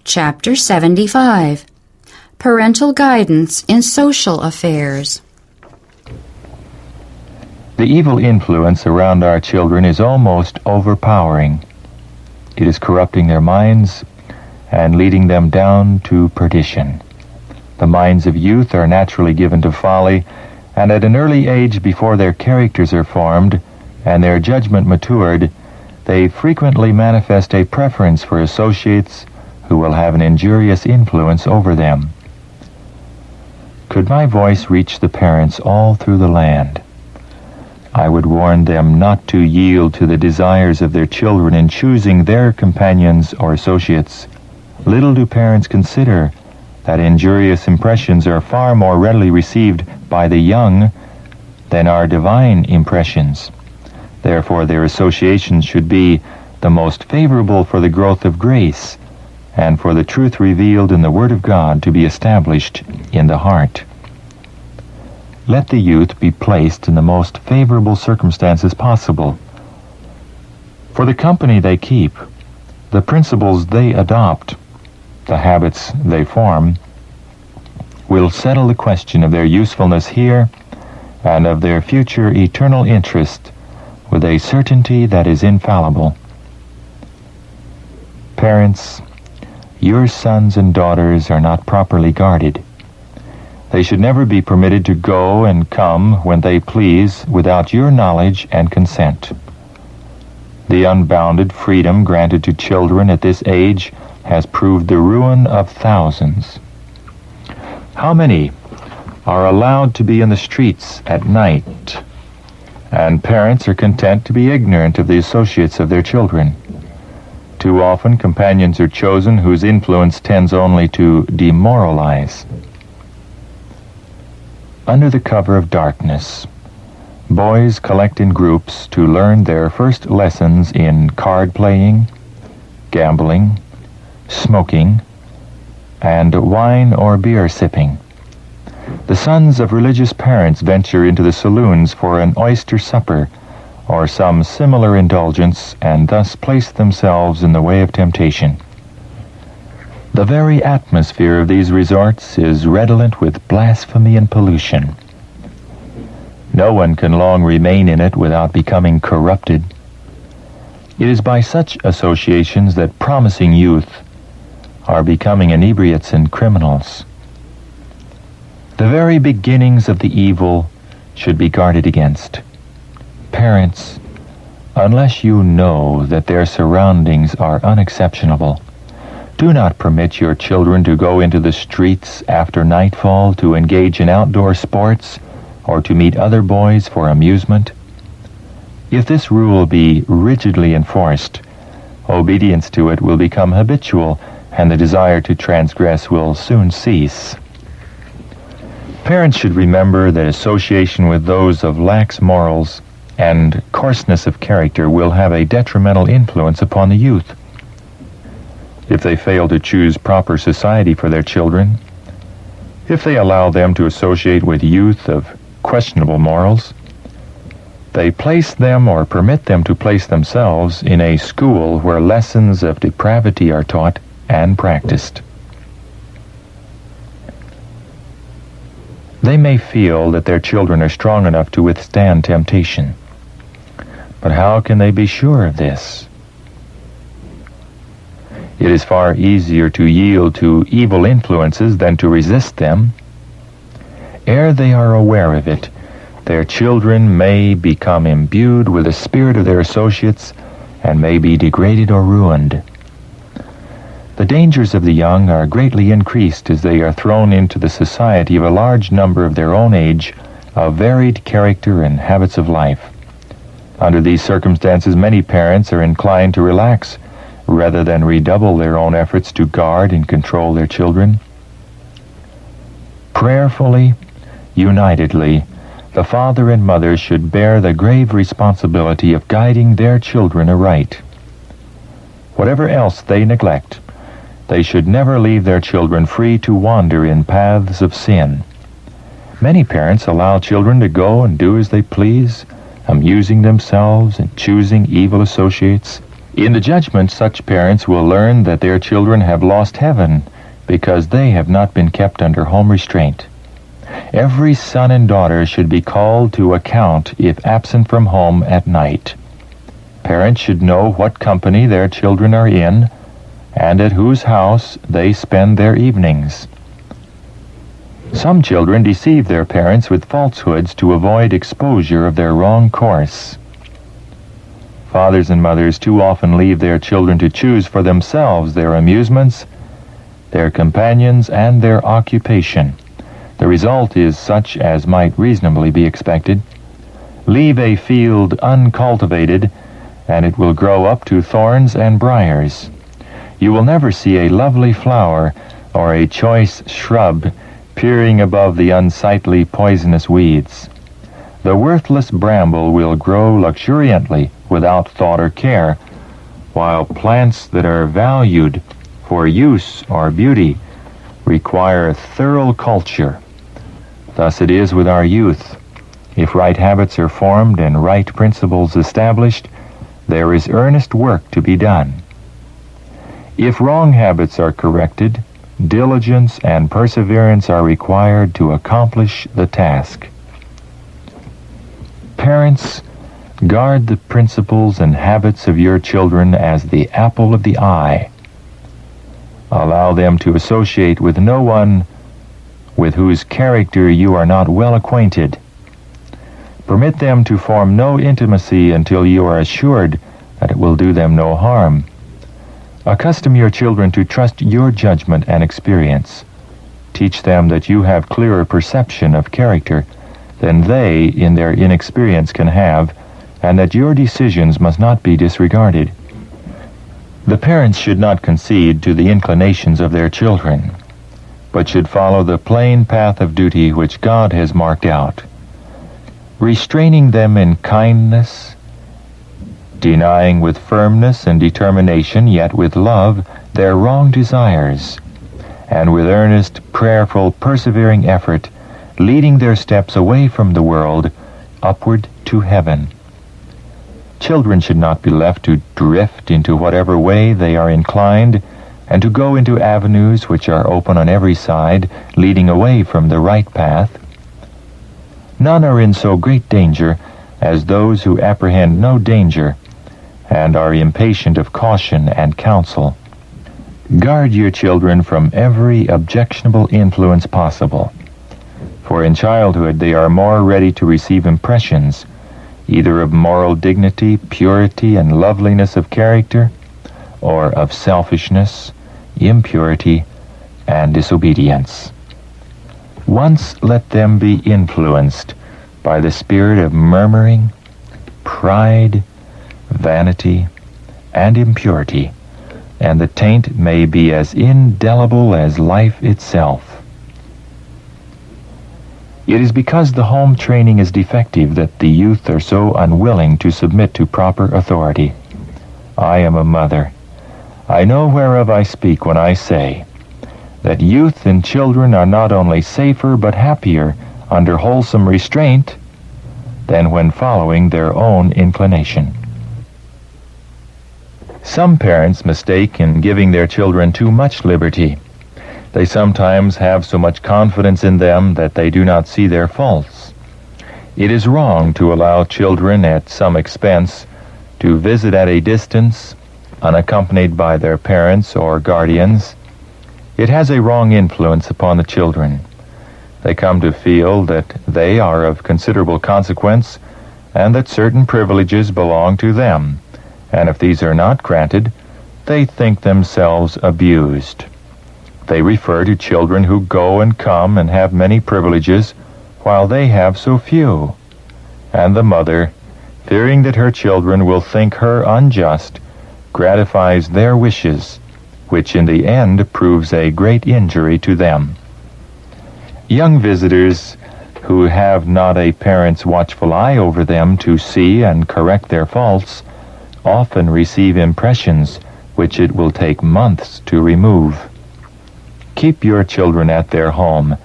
Chapter 75. Parental Guidance in Social Affairs. The evil influence around our children is almost overpowering. It is corrupting their minds and leading them down to perdition. The minds of youth are naturally given to folly, and at an early age, before their characters are formed and their judgment matured, they frequently manifest a preference for associates who will have an injurious influence over them. Could my voice reach the parents all through the land, I would warn them not to yield to the desires of their children in choosing their companions or associates. Little do parents consider that injurious impressions are far more readily received by the young than are divine impressions. Therefore, their associations should be the most favorable for the growth of grace and for the truth revealed in the Word of God to be established in the heart. Let the youth be placed in the most favorable circumstances possible. For the company they keep, the principles they adopt, the habits they form, will settle the question of their usefulness here and of their future eternal interest with a certainty that is infallible. Parents, your sons and daughters are not properly guarded. They should never be permitted to go and come when they please without your knowledge and consent. The unbounded freedom granted to children at this age has proved the ruin of thousands. How many are allowed to be in the streets at night, and parents are content to be ignorant of the associates of their children? Too often, companions are chosen whose influence tends only to demoralize. Under the cover of darkness, boys collect in groups to learn their first lessons in card playing, gambling, smoking, and wine or beer sipping. The sons of religious parents venture into the saloons for an oyster supper or some similar indulgence, and thus place themselves in the way of temptation. The very atmosphere of these resorts is redolent with blasphemy and pollution. No one can long remain in it without becoming corrupted. It is by such associations that promising youth are becoming inebriates and criminals. The very beginnings of the evil should be guarded against. Parents, unless you know that their surroundings are unexceptionable, do not permit your children to go into the streets after nightfall to engage in outdoor sports or to meet other boys for amusement. If this rule be rigidly enforced, obedience to it will become habitual, and the desire to transgress will soon cease. Parents should remember that association with those of lax morals and coarseness of character will have a detrimental influence upon the youth. If they fail to choose proper society for their children, if they allow them to associate with youth of questionable morals, they place them or permit them to place themselves in a school where lessons of depravity are taught and practiced. They may feel that their children are strong enough to withstand temptation. But how can they be sure of this? It is far easier to yield to evil influences than to resist them. Ere they are aware of it, their children may become imbued with the spirit of their associates and may be degraded or ruined. The dangers of the young are greatly increased as they are thrown into the society of a large number of their own age, of varied character and habits of life. Under these circumstances, many parents are inclined to relax rather than redouble their own efforts to guard and control their children. Prayerfully, unitedly, the father and mother should bear the grave responsibility of guiding their children aright. Whatever else they neglect, they should never leave their children free to wander in paths of sin. Many parents allow children to go and do as they please, amusing themselves and choosing evil associates. In the judgment, such parents will learn that their children have lost heaven because they have not been kept under home restraint. Every son and daughter should be called to account if absent from home at night. Parents should know what company their children are in and at whose house they spend their evenings. Some children deceive their parents with falsehoods to avoid exposure of their wrong course. Fathers and mothers too often leave their children to choose for themselves their amusements, their companions, and their occupation. The result is such as might reasonably be expected. Leave a field uncultivated, and it will grow up to thorns and briars. You will never see a lovely flower or a choice shrub peering above the unsightly poisonous weeds. The worthless bramble will grow luxuriantly without thought or care, while plants that are valued for use or beauty require thorough culture. Thus it is with our youth. If right habits are formed and right principles established, there is earnest work to be done. If wrong habits are corrected, diligence and perseverance are required to accomplish the task. Parents, guard the principles and habits of your children as the apple of the eye. Allow them to associate with no one with whose character you are not well acquainted. Permit them to form no intimacy until you are assured that it will do them no harm. Accustom your children to trust your judgment and experience. Teach them that you have clearer perception of character than they, in their inexperience, can have, and that your decisions must not be disregarded. The parents should not concede to the inclinations of their children, but should follow the plain path of duty which God has marked out, restraining them in kindness, denying with firmness and determination, yet with love, their wrong desires, and with earnest, prayerful, persevering effort, leading their steps away from the world, upward to heaven. Children should not be left to drift into whatever way they are inclined, and to go into avenues which are open on every side, leading away from the right path. None are in so great danger as those who apprehend no danger, and are impatient of caution and counsel. Guard your children from every objectionable influence possible, for in childhood they are more ready to receive impressions, either of moral dignity, purity, and loveliness of character, or of selfishness, impurity, and disobedience. Once let them be influenced by the spirit of murmuring, pride, vanity, and impurity, and the taint may be as indelible as life itself. It is because the home training is defective that the youth are so unwilling to submit to proper authority. I am a mother. I know whereof I speak when I say that youth and children are not only safer but happier under wholesome restraint than when following their own inclination. Some parents mistake in giving their children too much liberty. They sometimes have so much confidence in them that they do not see their faults. It is wrong to allow children at some expense to visit at a distance, unaccompanied by their parents or guardians. It has a wrong influence upon the children. They come to feel that they are of considerable consequence and that certain privileges belong to them, and if these are not granted, they think themselves abused. They refer to children who go and come and have many privileges, while they have so few. And the mother, fearing that her children will think her unjust, gratifies their wishes, which in the end proves a great injury to them. Young visitors who have not a parent's watchful eye over them to see and correct their faults often receive impressions which it will take months to remove. Keep your children at their home,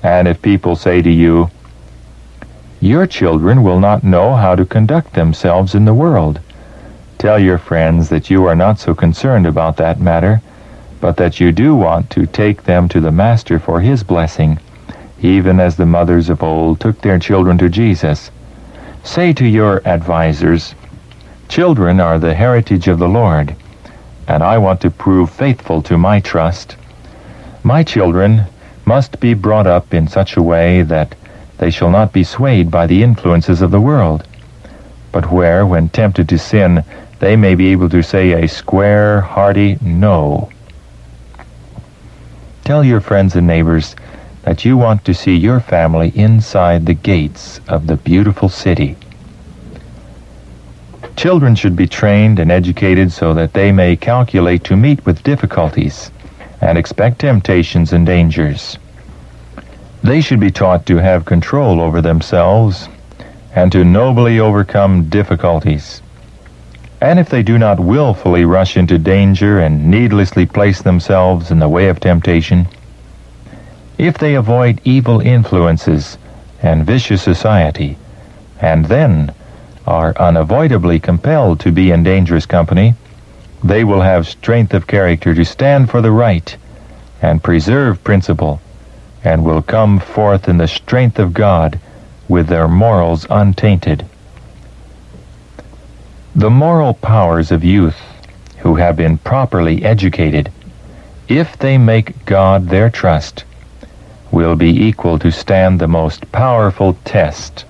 and if people say to you, "Your children will not know how to conduct themselves in the world," Tell your friends that you are not so concerned about that matter, but that you do want to take them to the Master for his blessing, even as the mothers of old took their children to Jesus. Say to your advisers, "Children are the heritage of the Lord, and I want to prove faithful to my trust. My children must be brought up in such a way that they shall not be swayed by the influences of the world, but where, when tempted to sin, they may be able to say a square, hearty no." Tell your friends and neighbors that you want to see your family inside the gates of the beautiful city. Children should be trained and educated so that they may calculate to meet with difficulties and expect temptations and dangers. They should be taught to have control over themselves and to nobly overcome difficulties. And if they do not willfully rush into danger and needlessly place themselves in the way of temptation, if they avoid evil influences and vicious society, and then are unavoidably compelled to be in dangerous company, they will have strength of character to stand for the right and preserve principle, and will come forth in the strength of God with their morals untainted. The moral powers of youth who have been properly educated, if they make God their trust, will be equal to stand the most powerful test